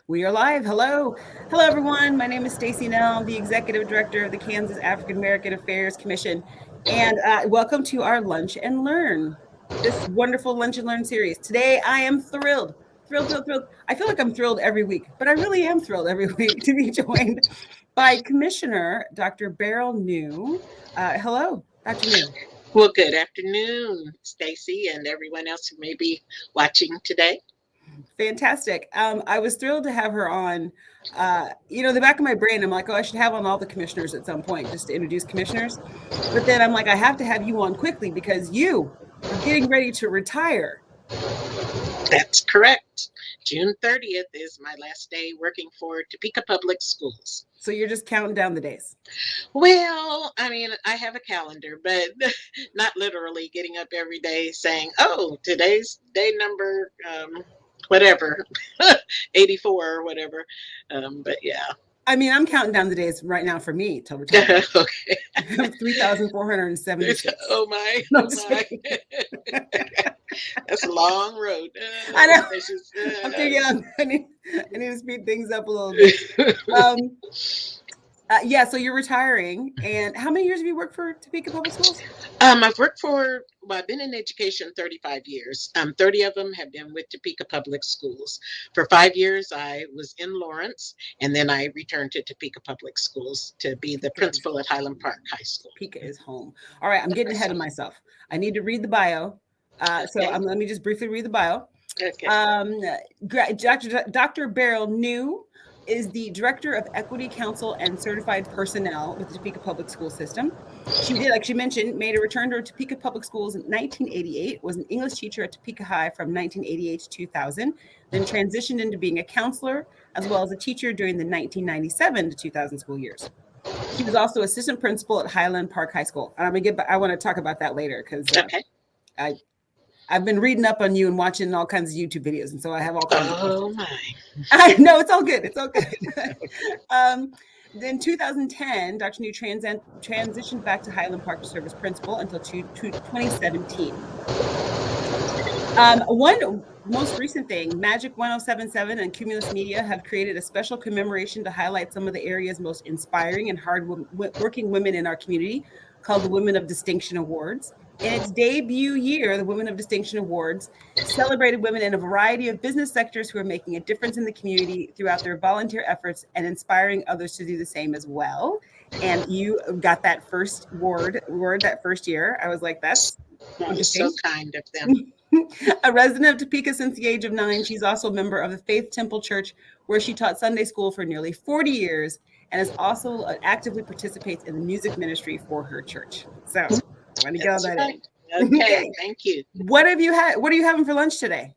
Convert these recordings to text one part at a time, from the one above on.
We are live. Hello. Hello, everyone. My name is Stacy Nell, the Executive Director of the Kansas African American Affairs Commission. And welcome to our Lunch and Learn, this wonderful Lunch and Learn series. Today, I am thrilled. Thrilled. I feel like I'm thrilled every week, but I really am thrilled every week to be joined by Commissioner Dr. Beryl New. Hello, Dr. New. Well, good afternoon, Stacy, and everyone else who may be watching today. Fantastic. I was thrilled to have her on. The back of my brain, I'm like, oh, I should have on all the commissioners at some point just to introduce commissioners. But then I'm like, I have to have you on quickly because you are getting ready to retire. That's correct. June 30th is my last day working for Topeka Public Schools. So you're just counting down the days. Well, I mean, I have a calendar, but not literally getting up every day saying, oh, today's day number, whatever, 84 or whatever. But yeah. I mean, I'm counting down the days right now for me till retirement. Okay. 3,476. Oh my. No, Oh my. That's a long road. I know. I'm too young. I need to speed things up a little bit. So you're retiring. And how many years have you worked for Topeka Public Schools? I've been in education 35 years. 30 of them have been with Topeka Public Schools. For 5 years, I was in Lawrence, and then I returned to Topeka Public Schools to be the principal at Highland Park High School. Topeka is home. All right, I'm getting ahead of myself. I need to read the bio. Let me just briefly read the bio. Okay. Dr. Beryl New is the Director of Equity Council and Certified Personnel with the Topeka Public School System. She did, like she mentioned, made a return to Topeka Public Schools in 1988, was an English teacher at Topeka High from 1988 to 2000, then transitioned into being a counselor as well as a teacher during the 1997 to 2000 school years. She was also assistant principal at Highland Park High School. And I want to talk about that later because I've been reading up on you and watching all kinds of YouTube videos, and so I have all kinds of questions. My. I know, it's all good. It's all good. Then 2010, Dr. New transitioned back to Highland Park to serve as principal until 2017. One most recent thing, Magic 1077 and Cumulus Media have created a special commemoration to highlight some of the area's most inspiring and hard-working women in our community called the Women of Distinction Awards. In its debut year, the Women of Distinction Awards celebrated women in a variety of business sectors who are making a difference in the community throughout their volunteer efforts and inspiring others to do the same as well. And you got that first award that first year. I was like, that's so kind of them. A resident of Topeka since the age of 9, she's also a member of the Faith Temple Church, where she taught Sunday school for nearly 40 years and is also actively participates in the music ministry for her church. So I want to get all that in. Okay, thank you. What are you having for lunch today?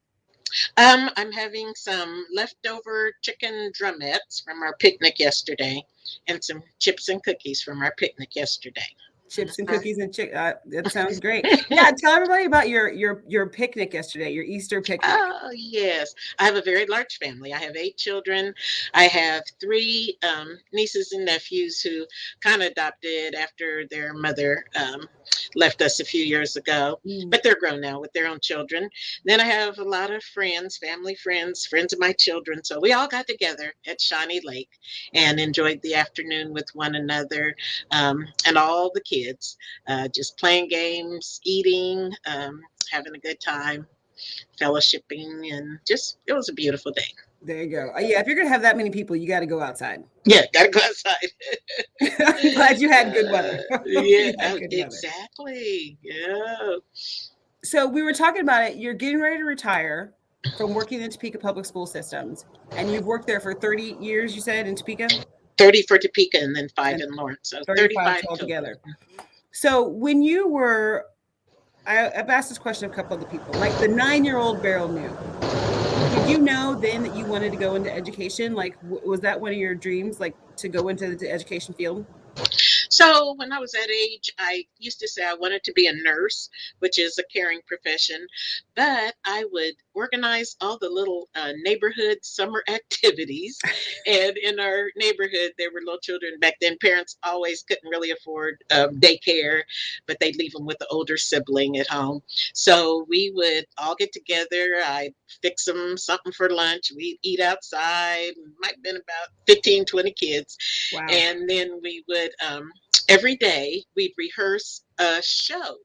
I'm having some leftover chicken drumettes from our picnic yesterday and some chips and cookies from our picnic yesterday. Chips and cookies and that sounds great. Yeah, tell everybody about your picnic yesterday, your Easter picnic. Oh, yes. I have a very large family. I have 8 children. I have 3 nieces and nephews who kind of adopted after their mother left us a few years ago, but they're grown now with their own children. Then I have a lot of friends, family friends of my children. So we all got together at Shawnee Lake and enjoyed the afternoon with one another, and all the kids, just playing games, eating, having a good time, fellowshipping, and it was a beautiful day. There you go. Yeah, if you're going to have that many people, you got to go outside. Yeah, got to go outside. I'm glad you had good weather. Yeah, exactly. Yeah. So we were talking about it. You're getting ready to retire from working in Topeka Public School Systems, and you've worked there for 30 years, you said, in Topeka? 30 for Topeka and then 5 in Lawrence. So 35 altogether. So when you were, I've asked this question to a couple of the people, like the 9-year-old Beryl New. Did you know then that you wanted to go into education? Like, was that one of your dreams, like to go into the education field? So when I was that age, I used to say I wanted to be a nurse, which is a caring profession, but I would organize all the little neighborhood summer activities. And in our neighborhood, there were little children back then. Parents always couldn't really afford daycare, but they'd leave them with the older sibling at home. So we would all get together. I'd fix them something for lunch. We'd eat outside. Might have been about 15, 20 kids. Wow. And then we would, every day, we'd rehearse a show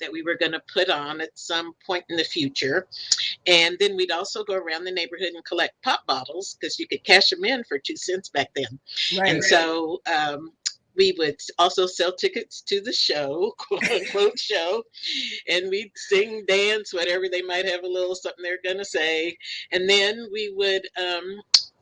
that we were going to put on at some point in the future. And then we'd also go around the neighborhood and collect pop bottles because you could cash them in for 2 cents back then. Right. And so we would also sell tickets to the show, quote unquote show, and we'd sing, dance, whatever. They might have a little something they're going to say. And then we would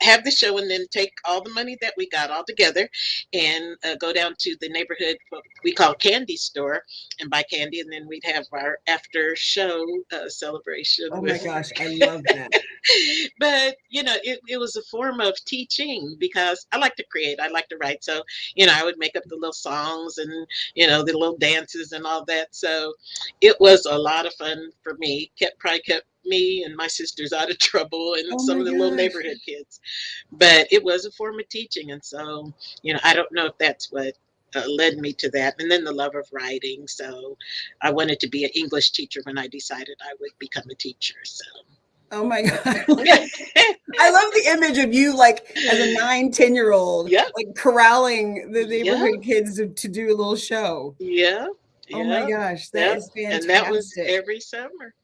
have the show and then take all the money that we got all together and go down to the neighborhood, what we call candy store, and buy candy. And then we'd have our after show celebration. Oh my gosh, I love that. But, it was a form of teaching because I like to create, I like to write. So, I would make up the little songs and, the little dances and all that. So it was a lot of fun for me. Probably kept me and my sisters out of trouble and some of the little neighborhood kids. But it was a form of teaching. And so, I don't know if that's what led me to that. And then the love of writing. So I wanted to be an English teacher when I decided I would become a teacher. So. Oh my God. I love the image of you like as a 9-10-year-old, like corralling the neighborhood kids to do a little show. Yeah. Oh my gosh, that is fantastic. And that was every summer.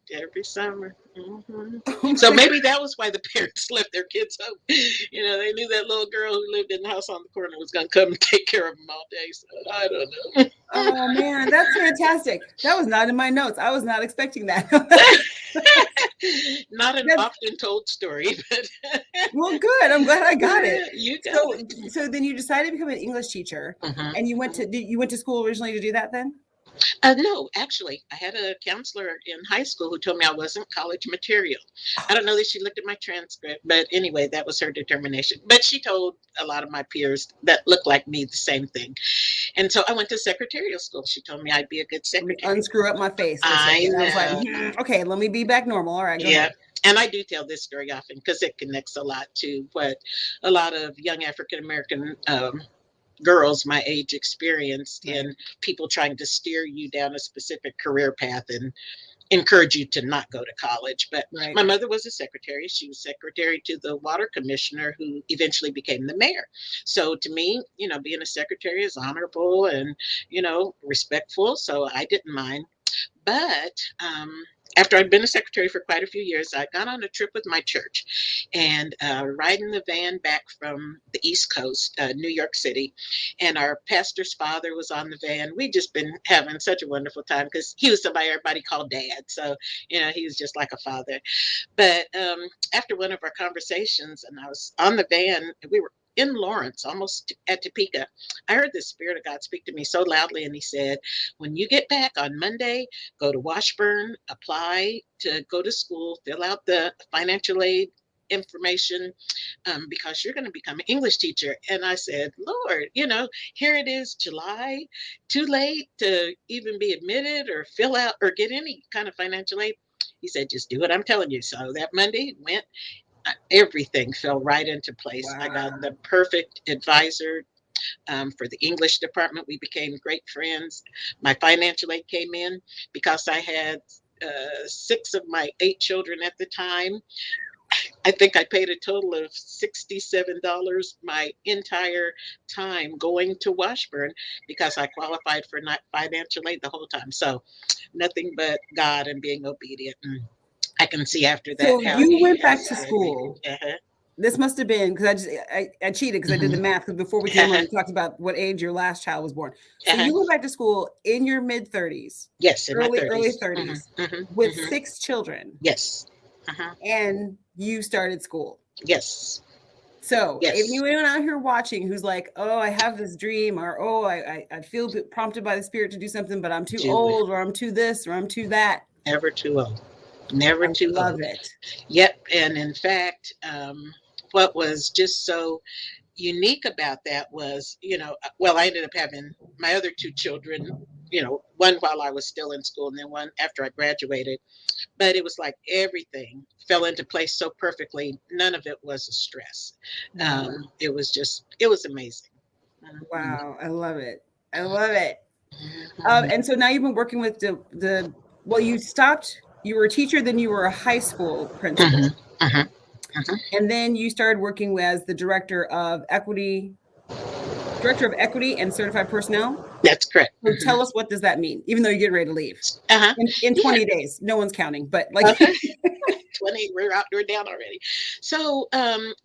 Mm-hmm. Oh so maybe that was why the parents left their kids home. They knew that little girl who lived in the house on the corner was going to come and take care of them all day. So I don't know. Oh man, that's fantastic. That was not in my notes. I was not expecting that. Not an often told story, but well, good. I'm glad I got it. You got it. So then you decided to become an English teacher, and you went to school originally to do that then? No, actually, I had a counselor in high school who told me I wasn't college material. I don't know that she looked at my transcript, but anyway, that was her determination. But she told a lot of my peers that looked like me the same thing. And so I went to secretarial school. She told me I'd be a good secretary. Unscrew up my face. I know. I was like, okay, let me be back normal. All right. Yeah. And I do tell this story often because it connects a lot to what a lot of young African-American girls my age experienced in people trying to steer you down a specific career path and encourage you to not go to college. But my mother was a secretary. She was secretary to the water commissioner who eventually became the mayor. So to me, being a secretary is honorable and, respectful. So I didn't mind. But after I'd been a secretary for quite a few years, I got on a trip with my church and riding the van back from the East Coast, New York City. And our pastor's father was on the van. We'd just been having such a wonderful time because he was somebody everybody called dad. So, he was just like a father. But after one of our conversations, and I was on the van, we were in Lawrence, almost at Topeka, I heard the Spirit of God speak to me so loudly, and he said, when you get back on Monday, go to Washburn, apply to go to school, fill out the financial aid information because you're going to become an English teacher. And I said, Lord, here it is, July, too late to even be admitted or fill out or get any kind of financial aid. He said, just do what I'm telling you. So that Monday went. Everything fell right into place. Wow. I got the perfect advisor for the English department. We became great friends. My financial aid came in because I had 6 of my 8 children at the time. I think I paid a total of $67 my entire time going to Washburn because I qualified for not financial aid the whole time. So nothing but God and being obedient. And I can see after that. So you went back to school. This must have been because I cheated because I did the math because before we came on, we talked about what age your last child was born. So you went back to school in your mid 30s. Yes, in early 30s. With 6 children. Yes. And you started school. Yes. So if anyone out here watching who's like, oh, I have this dream, or oh, I feel prompted by the Spirit to do something, but I'm too old, or I'm too this, or I'm too that. Never too old. Never too old. Love it. Yep. And in fact, what was just so unique about that was, well, I ended up having my other two children, one while I was still in school and then one after I graduated. But it was like everything fell into place so perfectly. None of it was a stress. It was amazing. Mhm. Wow, I love it. I love it. Mhm. And so now you've been working with well, you stopped, you were a teacher, then you were a high school principal. Mhm. Mhm. Mhm. And then you started working as the director of equity and certified personnel. That's correct. So tell us, what does that mean? Even though you're getting ready to leave Uh-huh. in Yeah. 20 days, no one's counting, but like, Okay. 20, we're down already. So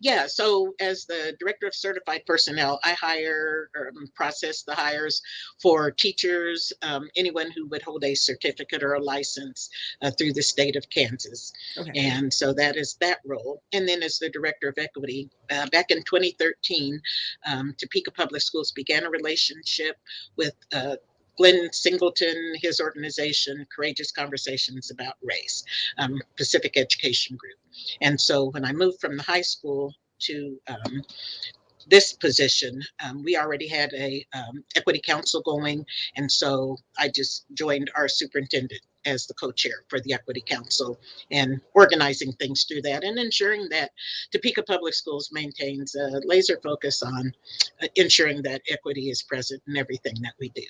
yeah, so as the director of certified personnel, I hire or process the hires for teachers, anyone who would hold a certificate or a license through the state of Kansas. okay. And so that is that role. And then as the director of equity, back in 2013, Topeka Public Schools began a relationship with Glenn Singleton, his organization, Courageous Conversations About Race, Pacific Education Group. And so when I moved from the high school to this position, we already had a equity council going. And so I just joined our superintendent as the co-chair for the equity council and organizing things through that and ensuring that Topeka Public Schools maintains a laser focus on ensuring that equity is present in everything that we do.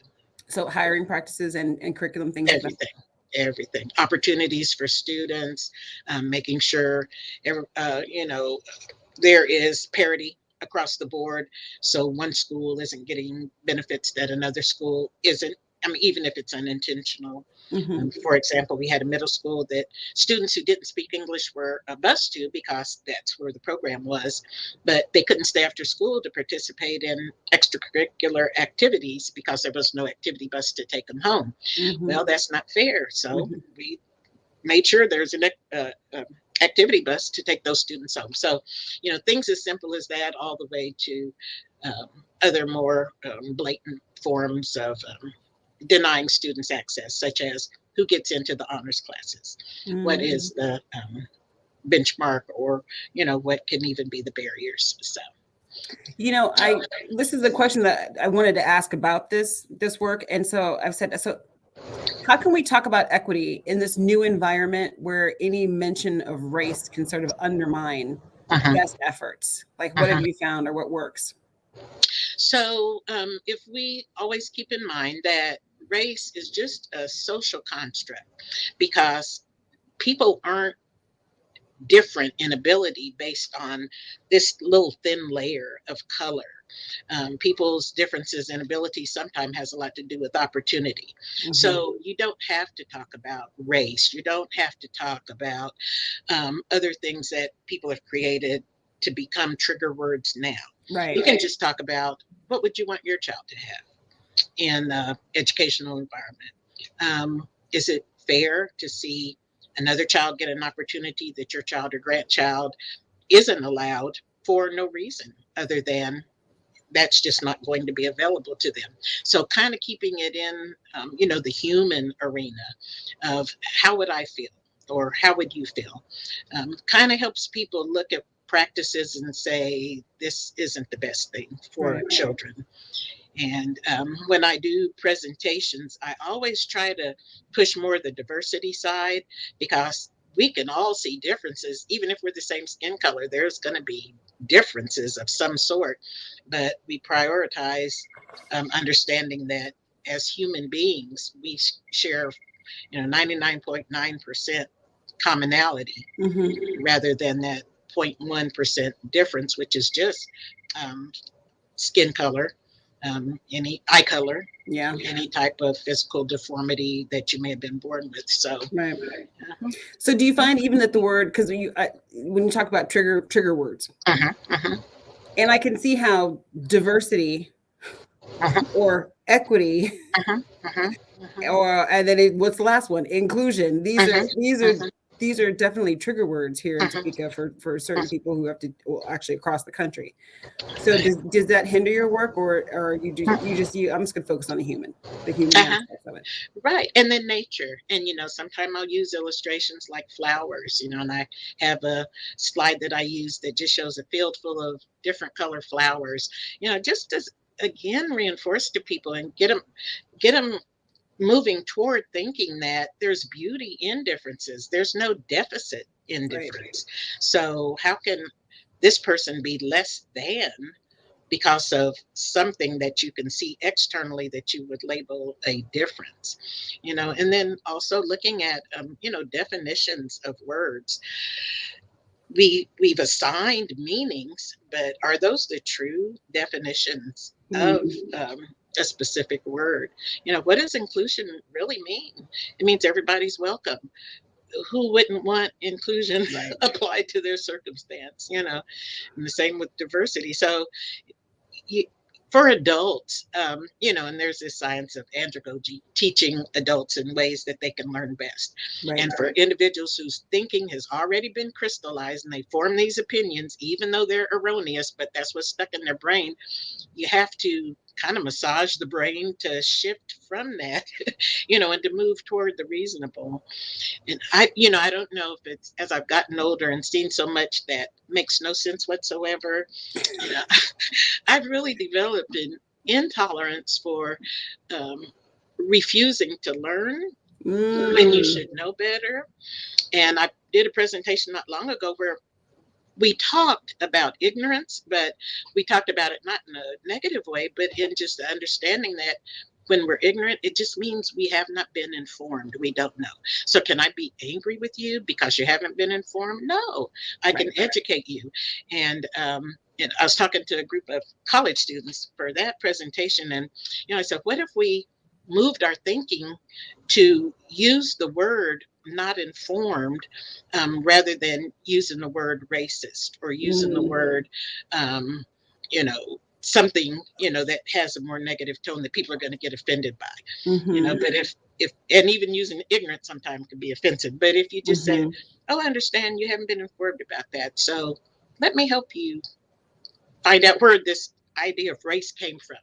So hiring practices and curriculum, things like that. Everything, opportunities for students, making sure there is parity across the board, so one school isn't getting benefits that another school isn't. I mean, even if it's unintentional. Mm-hmm. For example, we had a middle school that students who didn't speak English were bused to because that's where the program was, but they couldn't stay after school to participate in extracurricular activities because there was no activity bus to take them home. Mm-hmm. Well, that's not fair. So Mm-hmm. we made sure there's an activity bus to take those students home. So, things as simple as that, all the way to other more blatant forms of denying students access, such as who gets into the honors classes, what is the benchmark, or what can even be the barriers. So this is a question that I wanted to ask about this work, and so I've said, so how can we talk about equity in this new environment where any mention of race can sort of undermine best efforts? Like, what have you found, or what works? So if we always keep in mind that race is just a social construct, because people aren't different in ability based on this little thin layer of color. People's differences in ability sometimes has a lot to do with opportunity. Mm-hmm. So you don't have to talk about race. You don't have to talk about other things that people have created to become trigger words now. Right. You can just talk about, what would you want your child to have in the educational environment? Is it fair to see another child get an opportunity that your child or grandchild isn't allowed for no reason other than that's just not going to be available to them? So kind of keeping it in, the human arena of how would I feel, or how would you feel, kind of helps people look at practices and say, this isn't the best thing for children. And when I do presentations, I always try to push more the diversity side, because we can all see differences. Even if we're the same skin color, there's going to be differences of some sort. But we prioritize understanding that as human beings, we share 99.9% commonality, rather than that 0.1% difference, which is just skin color, any eye color, any type of physical deformity that you may have been born with. So, right. So, do you find even that the word, because when you talk about trigger words, and I can see how diversity or equity, or and then what's the last one? Inclusion. These these are definitely trigger words here in Mhm. Topeka for certain people who have to, well, actually across the country. So does that hinder your work, or I'm just gonna focus on the human Uh-huh. aspects of it. Right. And then nature. And, sometimes I'll use illustrations like flowers, and I have a slide that I use that just shows a field full of different color flowers, just to, again, reinforce to people and get them moving toward thinking that there's beauty in differences. There's no deficit in Right. difference. So how can this person be less than because of something that you can see externally that you would label a difference? And then also looking at definitions of words. We've assigned meanings, but are those the true definitions of Mm, a specific word? What does inclusion really mean? It means everybody's welcome. Who wouldn't want inclusion right. applied to their circumstance? And the same with diversity. So you, for adults, and there's this science of andragogy, teaching adults in ways that they can learn best. Right. And for individuals whose thinking has already been crystallized and they form these opinions, even though they're erroneous, but that's what's stuck in their brain, you have to kind of massage the brain to shift from that, and to move toward the reasonable. And I don't know if it's as I've gotten older and seen so much that makes no sense whatsoever. You know, I've really developed an intolerance for um, refusing to learn when you Mm, should know better. And I did a presentation not long ago where we talked about ignorance, but we talked about it not in a negative way, but in just the understanding that when we're ignorant, it just means we have not been informed. We don't know. So can I be angry with you because you haven't been informed? No, I can right. educate you. And I was talking to a group of college students for that presentation, and I said, what if we moved our thinking to use the word not informed, rather than using the word racist or using the Mm, word, um, something, that has a more negative tone that people are going to get offended by, mm-hmm, but if and even using ignorance sometimes can be offensive. But if you just said, mm-hmm. oh, I understand you haven't been informed about that, so let me help you find out where this idea of race came from.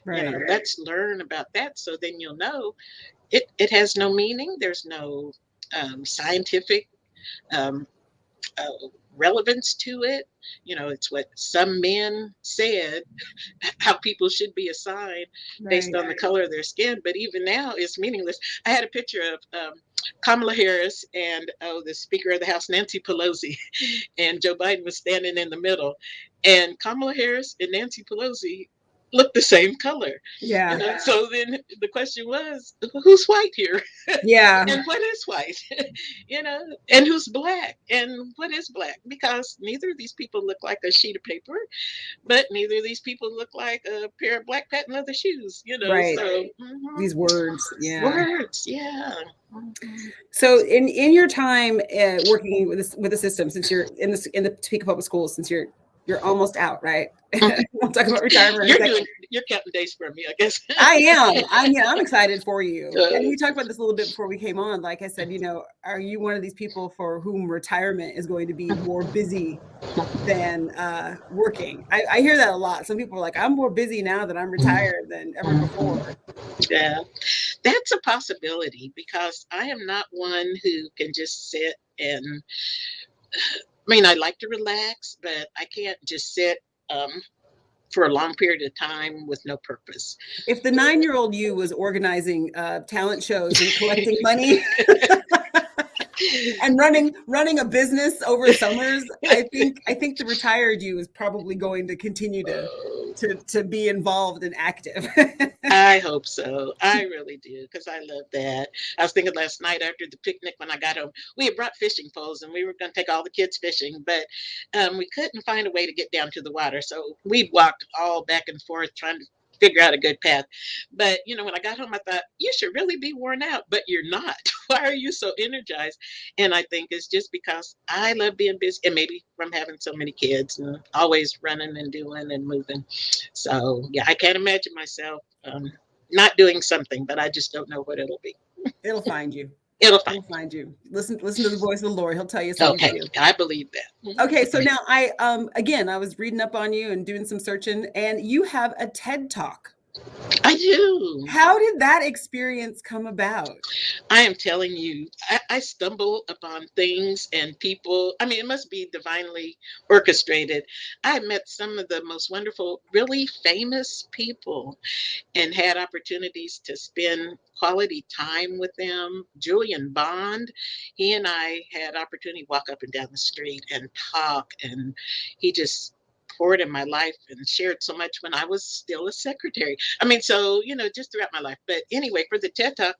Right. Let's learn about that, so then you'll know it has no meaning. There's no scientific um, uh, relevance to it. It's what some men said how people should be assigned based Right. on the color of their skin. But even now, it's meaningless. I had a picture of Kamala Harris and the Speaker of the House, Nancy Pelosi, and Joe Biden was standing in the middle, and Kamala Harris and Nancy Pelosi looked the same color. Yeah. So then the question was, who's white here? Yeah. And what is white? you know, and who's black? And what is black? Because neither of these people look like a sheet of paper, but neither of these people look like a pair of black patent leather shoes, Right. so These words. Yeah. words, yeah. Mhm. So in your time working with the system, since you're in the Topeka Public Schools, since you're almost out, right? We'll talk about retirement in a second. You're counting days for me, I guess. I am. I'm excited for you. Uh, And we talked about this a little bit before we came on. Like I said, are you one of these people for whom retirement is going to be more busy than working? I hear that a lot. Some people are like, I'm more busy now that I'm retired than ever before. yeah, that's a possibility because I am not one who can just sit and I like to relax, but I can't just sit for a long period of time with no purpose. If the 9-year-old you was organizing talent shows and collecting money and running a business over summers, I think the retired you is probably going to continue to be involved and active. I hope so. I really do, because I love that. I was thinking last night after the picnic when I got home, we had brought fishing poles and we were going to take all the kids fishing, but we couldn't find a way to get down to the water. So we walked all back and forth trying to figure out a good path. But, when I got home, I thought, you should really be worn out, but you're not. Why are you so energized? And I think it's just because I love being busy, and maybe from having so many kids and always running and doing and moving. So, yeah, I can't imagine myself not doing something, but I just don't know what it'll be. It'll find you. It'll find He'll find you. Listen to the voice of the Lord. He'll tell you you. something to Okay, do. I believe that. Okay, so now I again I was reading up on you and doing some searching, and you have a TED Talk. I do. How did that experience come about? I am telling you, I stumble upon things and people. I mean, it must be divinely orchestrated. I met some of the most wonderful, really famous people and had opportunities to spend quality time with them. Julian Bond, he and I had opportunity to walk up and down the street and talk, and he just poured in my life and shared so much when I was still a secretary. I mean, so just throughout my life. But anyway, for the TED Talk,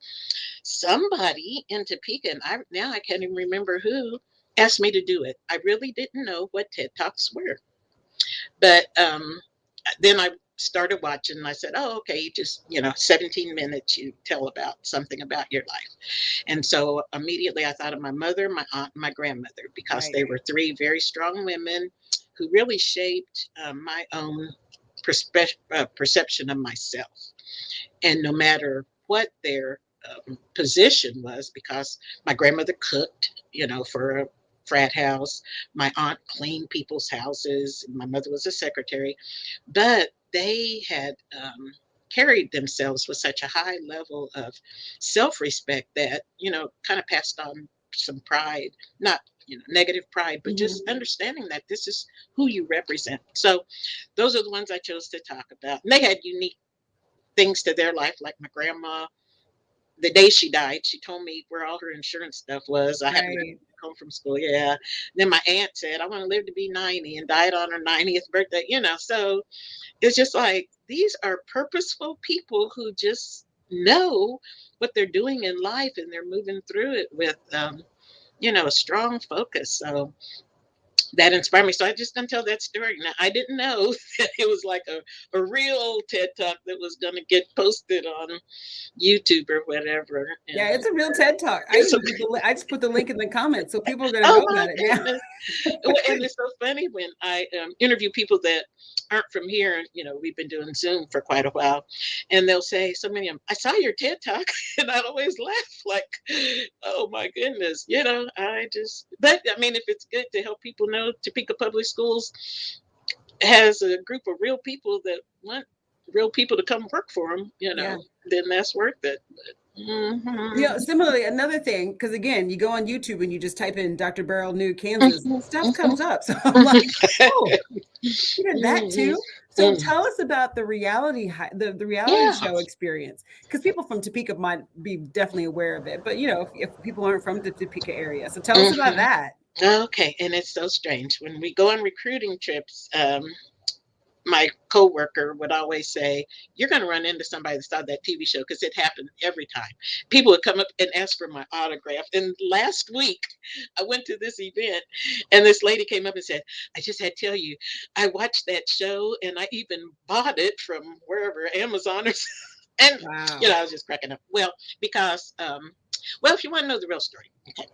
somebody in Topeka, and I can't even remember who, asked me to do it. I really didn't know what TED Talks were, but then I started watching and I said, oh, okay, you just 17 minutes, you tell about something about your life. And so immediately I thought of my mother, my aunt, and my grandmother, because Right. they were three very strong women who really shaped my own perception of myself. And no matter what their position was, because my grandmother cooked, for a frat house, my aunt cleaned people's houses, my mother was a secretary, but they had carried themselves with such a high level of self-respect that kind of passed on some pride, not negative pride, but Mhm. just understanding that this is who you represent. So those are the ones I chose to talk about, and they had unique things to their life. Like my grandma, the day she died, she told me where all her insurance stuff was. I happened to Right. come from school. Yeah. Then my aunt said, I want to live to be 90, and died on her 90th birthday. So it's just like these are purposeful people who just know what they're doing in life, and they're moving through it with, a strong focus. So that inspired me. So I just gonna tell that story. Now I didn't know that it was like a real TED Talk that was gonna get posted on YouTube or whatever. Yeah, And it's a real TED Talk. it's a, I just put the link in the comments so people are going to oh know my about it now. goodness. And it's so funny when I interview people that aren't from here. We've been doing Zoom for quite a while, and they'll say, so many of them, I saw your TED Talk, and I'd always laugh like, oh my goodness, but I mean, if it's good to help people know Topeka Public Schools has a group of real people that want real people to come work for them, Yeah. then that's worth it. Mhm. Similarly, another thing, because again, you go on YouTube and you just type in Dr. Beryl, New Kansas, stuff comes up. So I'm like, oh, you did that Mhm. too. So Mhm. tell us about the the reality Yeah. show experience, because people from Topeka might be definitely aware of it, but if people aren't from the Topeka area, so tell us about Mhm. that. Okay, and it's so strange when we go on recruiting trips. My coworker would always say, "You're going to run into somebody that saw that TV show," because it happened every time. People would come up and ask for my autograph. And last week, I went to this event, and this lady came up and said, "I just had to tell you, I watched that show, and I even bought it from wherever, Amazon or." And Wow. I was just cracking up. Well, because if you want to know the real story, okay.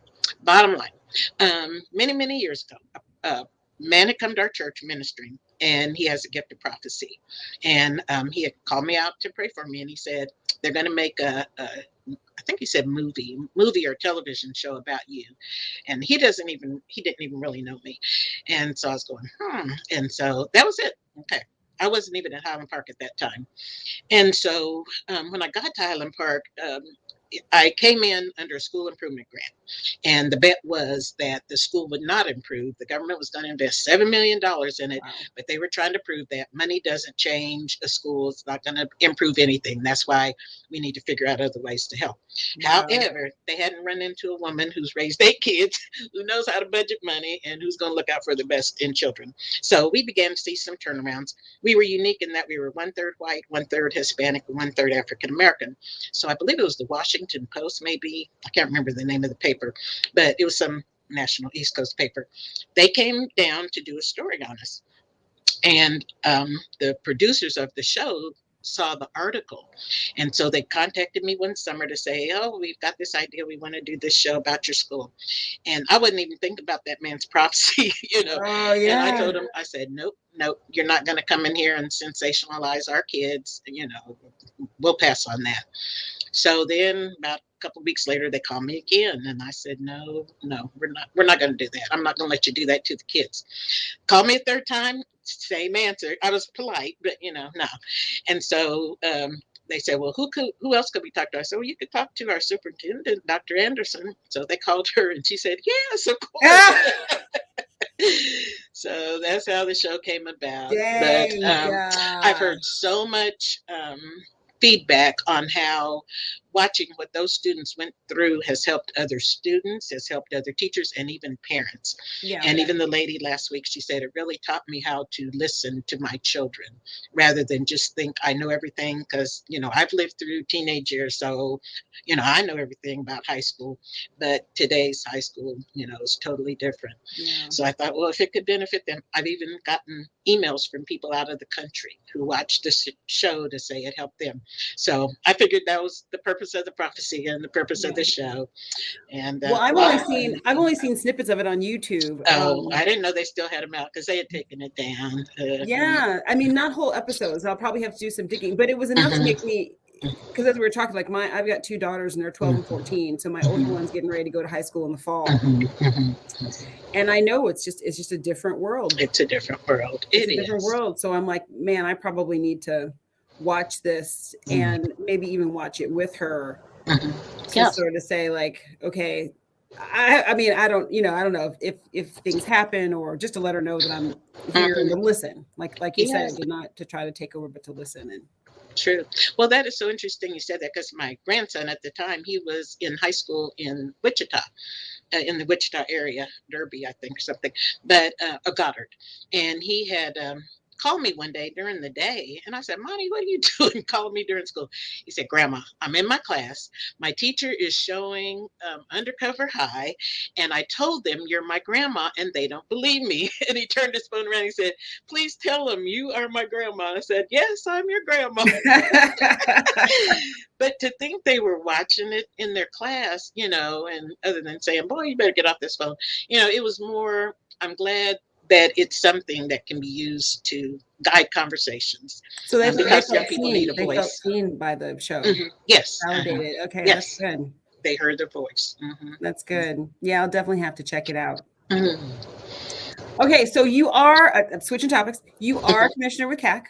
Bottom line, many years ago, a man had come to our church ministering, and he has a gift of prophecy, and he had called me out to pray for me, and he said they're going to make I think he said movie or television show about you, and he didn't even really know me, and so I was going, and so that was it. Okay, I wasn't even at Highland Park at that time. And so when I got to Highland Park, I came in under a school improvement grant. And the bet was that the school would not improve. The government was going to invest $7 million in it, Wow. but they were trying to prove that money doesn't change a school. It's not going to improve anything. That's why we need to figure out other ways to help. Wow. However, they hadn't run into a woman who's raised 8 kids, who knows how to budget money, and who's going to look out for the best in children. So we began to see some turnarounds. We were unique in that we were one third white, one third Hispanic, one third African American. So I believe it was the Washington Post, maybe. I can't remember the name of the paper, but it was some national East Coast paper. They came down to do a story on us. And the producers of the show saw the article. And so they contacted me one summer to say, oh, we've got this idea. We want to do this show about your school. And I wouldn't even think about that man's prophecy, Oh And I yeah. told him, I said, nope, nope, you're not going to come in here and sensationalize our kids. We'll pass on that. So then about a couple of weeks later, they called me again, and I said, no, we're not going to do that. I'm not going to let you do that to the kids. Call me a third time, same answer. I was polite, but no. And so they said, well, who else could we talk to? I said, well, you could talk to our superintendent, Dr. Anderson. So they called her, and she said, yes, of course. So that's how the show came about. But I've heard so much feedback on how watching what those students went through has helped other students, has helped other teachers, and even parents. And even the lady last week, she said, it really taught me how to listen to my children rather than just think I know everything, because I've lived through teenage years, so I know everything about high school, but today's high school is totally different. So I thought, well, if it could benefit them. I've even gotten emails from people out of the country who watched this show to say it helped them. So I figured that was the purpose of the prophecy and the purpose of the show. And well, I've only seen snippets of it on YouTube. I didn't know they still had them out because they had taken it down. I mean, not whole episodes. I'll probably have to do some digging, but it was enough to make me, because as we were talking, like I've got 2 daughters and they're 12 and 14. So my older one's getting ready to go to high school in the fall. And I know it's just a different world. It's a different world. It's a different world. So I'm like, man, I probably need to watch this and maybe even watch it with her to sort of say like, okay, I mean, I don't know if things happen, or just to let her know that I'm here and to listen, like you said, not to try to take over, but to listen. And true. Well, that is so interesting you said that, because my grandson at the time, he was in high school in Wichita, in the Wichita area, Derby, I think, or something, but Goddard. And he had called me one day during the day, and I said, Monty, what are you doing calling me during school? He said, Grandma, I'm in my class. My teacher is showing Undercover High, and I told them you're my grandma, and they don't believe me. And he turned his phone around and he said, please tell them you are my grandma. I said, yes, I'm your grandma. But to think they were watching it in their class, and other than saying, boy, you better get off this phone, it was more, I'm glad that it's something that can be used to guide conversations. So because young people need a voice. They felt seen by the show. Yes. Validated. Okay, yes. That's good. They heard their voice. That's good. Yeah, I'll definitely have to check it out. Okay, so you are switching topics. You are a commissioner with KAAAC.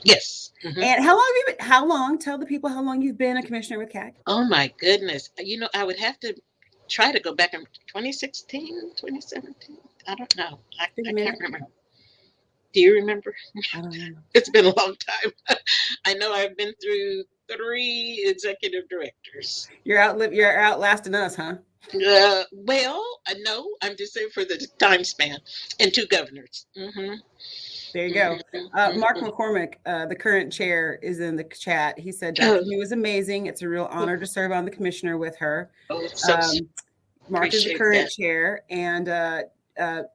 Yes. And how long have you been? How long? Tell the people how long you've been a commissioner with KAAAC. Oh my goodness! I would have to try to go back in 2016, 2017. I don't know. I can't remember. Do you remember? I don't know. It's been a long time. I know I've been through 3 executive directors. You're outlasting us, huh? Well, no, I'm just saying for the time span, and 2 governors. There you go. Mark McCormick, the current chair, is in the chat. He said Dr. New was amazing. It's a real honor to serve on the commissioner with her. Mark is the current chair, and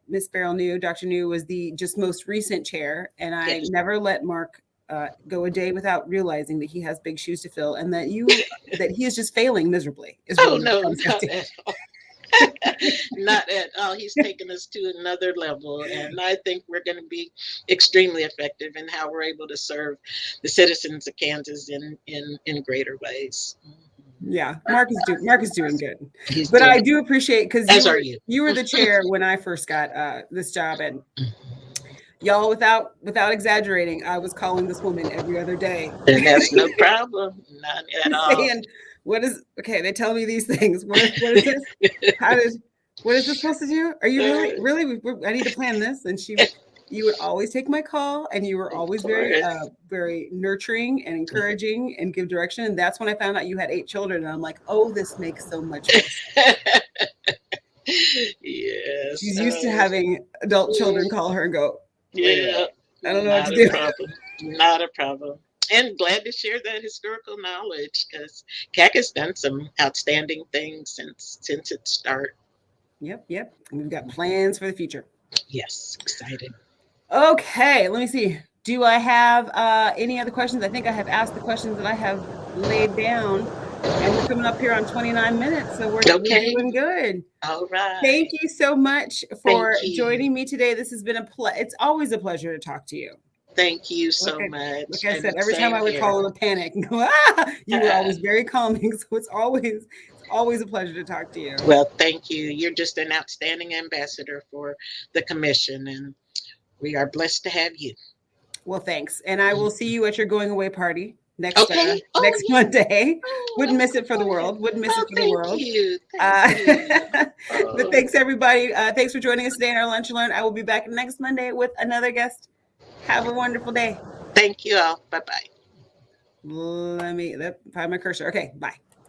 Miss Beryl New, Dr. New, was the just most recent chair. And I never let Mark go a day without realizing that he has big shoes to fill, and that he is just failing miserably. No, not at all. Not at all. He's taken us to another level, and I think we're going to be extremely effective in how we're able to serve the citizens of Kansas in greater ways. Yeah, Mark is doing good. But I do appreciate, because you were the chair when I first got this job, and y'all, without exaggerating, I was calling this woman every other day. And that's no problem. Not at all. Saying, they tell me these things. What is this? What is this supposed to do? Are you really? I need to plan this. And you would always take my call, and you were always very, very nurturing and encouraging and give direction. And that's when I found out you had 8 children. And I'm like, oh, this makes so much sense. Yes. She's used to having adult children call her and go, yeah, I don't know what to do. Not a problem. And glad to share that historical knowledge, because KAAAC has done some outstanding things since its start. Yep. And we've got plans for the future. Yes, excited. Okay, let me see. Do I have any other questions? I think I have asked the questions that I have laid down, and we're coming up here on 29 minutes, so we're doing good. All right. Thank you so much for joining me today. This has been it's always a pleasure to talk to you. Thank you so much. Like I said, And every time I same would here. call in a panic and go, ah, you were always very calming. So it's always a pleasure to talk to you. Well, thank you. You're just an outstanding ambassador for the commission, and we are blessed to have you. Well, thanks. And I will see you at your going away party next Okay. Oh, next yeah. Monday. Oh, Wouldn't I'm miss it looking for the forward to it. world. Wouldn't miss it Oh, for the thank world. you. Thank you. But Oh. thanks everybody. Thanks for joining us today in our Lunch and Learn. I will be back next Monday with another guest. Have a wonderful day. Thank you all. Bye bye. Let me find my cursor. Okay, bye.